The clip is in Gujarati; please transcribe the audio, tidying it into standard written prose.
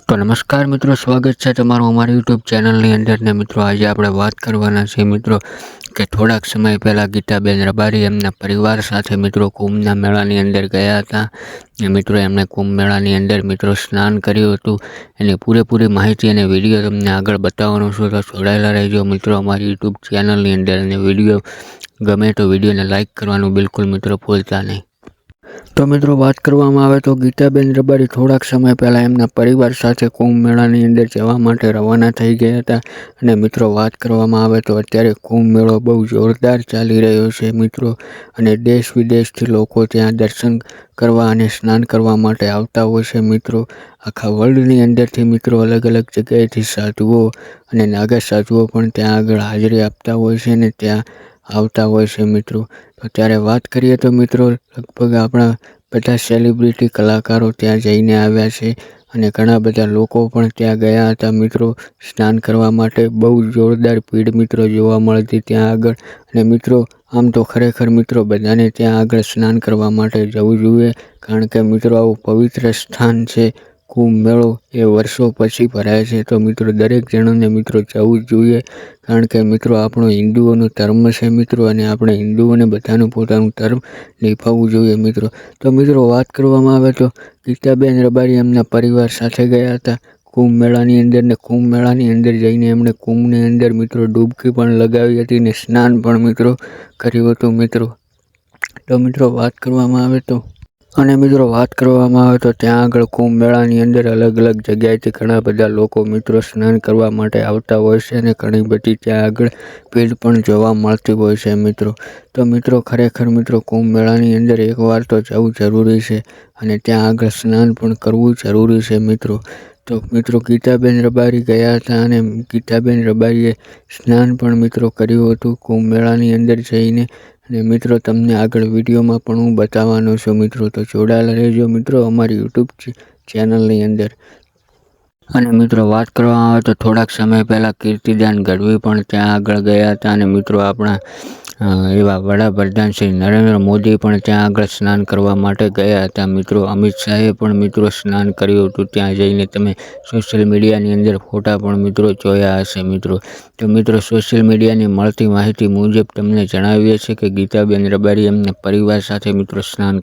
તો નમસ્કાર મિત્રો, સ્વાગત છે તમારું અમારી યુટ્યુબ ચેનલની અંદર ને મિત્રો આજે આપણે વાત કરવાના છે મિત્રો કે થોડાક સમય પહેલાં ગીતાબેન રબારી એમના પરિવાર સાથે મિત્રો કુંભના મેળાની અંદર ગયા હતા અને મિત્રો એમણે કુંભ મેળાની અંદર મિત્રો સ્નાન કર્યું હતું. એની પૂરેપૂરી માહિતી અને વિડીયો તમને આગળ બતાવવાનો છું, તો જોડાયેલા રહેજો મિત્રો અમારી યુટ્યુબ ચેનલની અંદર. અને વિડીયો ગમે તો વિડીયોને લાઇક કરવાનું બિલકુલ મિત્રો ભૂલતા નહીં. તો મિત્રો વાત કરવામાં આવે તો ગીતાબેન રબારી થોડાક સમય પહેલાં એમના પરિવાર સાથે કુંભ મેળાની અંદર જવા માટે રવાના થઈ ગયા હતા. અને મિત્રો વાત કરવામાં આવે તો અત્યારે કુંભ મેળો બહુ જોરદાર ચાલી રહ્યો છે મિત્રો, અને દેશ વિદેશથી લોકો ત્યાં દર્શન કરવા અને સ્નાન કરવા માટે આવતા હોય છે મિત્રો. આખા વર્લ્ડની અંદરથી મિત્રો અલગ અલગ જગ્યાએથી સાધુઓ અને નાગા સાધુઓ પણ ત્યાં આગળ હાજરી આપતા હોય છે અને ત્યાં આવતા હોય છે મિત્રો. તો ત્યારે વાત કરીએ તો મિત્રો લગભગ આપણા બધા સેલિબ્રિટી કલાકારો ત્યાં જઈને આવ્યા છે અને ઘણા બધા લોકો પણ ત્યાં ગયા હતા મિત્રો સ્નાન કરવા માટે. બહુ જોરદાર ભીડ મિત્રો જોવા મળતી ત્યાં આગળ. અને મિત્રો આમ તો ખરેખર મિત્રો બધાને ત્યાં આગળ સ્નાન કરવા માટે જવું જોઈએ, કારણ કે મિત્રો આવું પવિત્ર સ્થાન છે. કુંભ મેળો એ વર્ષો પછી ભરાય છે, તો મિત્રો દરેક જણાને મિત્રો જવું જ જોઈએ, કારણ કે મિત્રો આપણો હિન્દુઓનો ધર્મ છે મિત્રો, અને આપણે હિન્દુઓને બધાનું પોતાનું ધર્મ નિભાવવું જોઈએ મિત્રો. તો મિત્રો વાત કરવામાં આવે તો ગીતાબેન રબારી એમના પરિવાર સાથે ગયા હતા કુંભ મેળાની અંદર, ને કુંભ મેળાની અંદર જઈને એમણે કુંભની અંદર મિત્રો ડૂબકી પણ લગાવી હતી ને સ્નાન પણ મિત્રો કર્યું હતું મિત્રો. તો મિત્રો વાત કરવામાં આવે તો વાત કરવામાં આવે તો ત્યાં આગળ કુંભ મેળાની અંદર અલગ અલગ જગ્યાએથી ઘણા બધા લોકો મિત્રો સ્નાન કરવા માટે આવતા હોય છે, અને ઘણી બધી ત્યાં આગળ ભીડ પણ જોવા મળતી હોય છે મિત્રો. તો મિત્રો ખરેખર મિત્રો કુંભ મેળાની અંદર એકવાર તો જવું જરૂરી છે, અને ત્યાં આગળ સ્નાન પણ કરવું જરૂરી છે મિત્રો. તો મિત્રો ગીતાબેન રબારી ગયા હતા અને ગીતાબેન રબારીએ સ્નાન પણ મિત્રો કર્યું હતું કુંભ મેળાની અંદર જઈને. અને મિત્રો તમને આગળ વિડીયોમાં પણ હું બતાવવાનો છું મિત્રો, તો જોડાયેલા રહેજો મિત્રો અમારી યુટ્યુબ ચેનલની અંદર. અને મિત્રો વાત કરવામાં આવે તો થોડાક સમય પહેલાં કીર્તિદાન ગઢવી પણ ત્યાં આગળ ગયા હતા, અને મિત્રો આપણા એવા વડાપ્રધાન શ્રી નરેન્દ્ર મોદી પણ ત્યાં આગળ સ્નાન કરવા માટે ગયા હતા મિત્રો. અમિત શાહે પણ મિત્રો સ્નાન કર્યું હતું ત્યાં જઈને. તમે સોશિયલ મીડિયાની અંદર ફોટા પણ મિત્રો જોયા હશે મિત્રો. તો મિત્રો સોશિયલ મીડિયાની મળતી માહિતી મુજબ તમને જણાવીએ છીએ કે ગીતાબેન રબારી એમના પરિવાર સાથે મિત્રો સ્નાન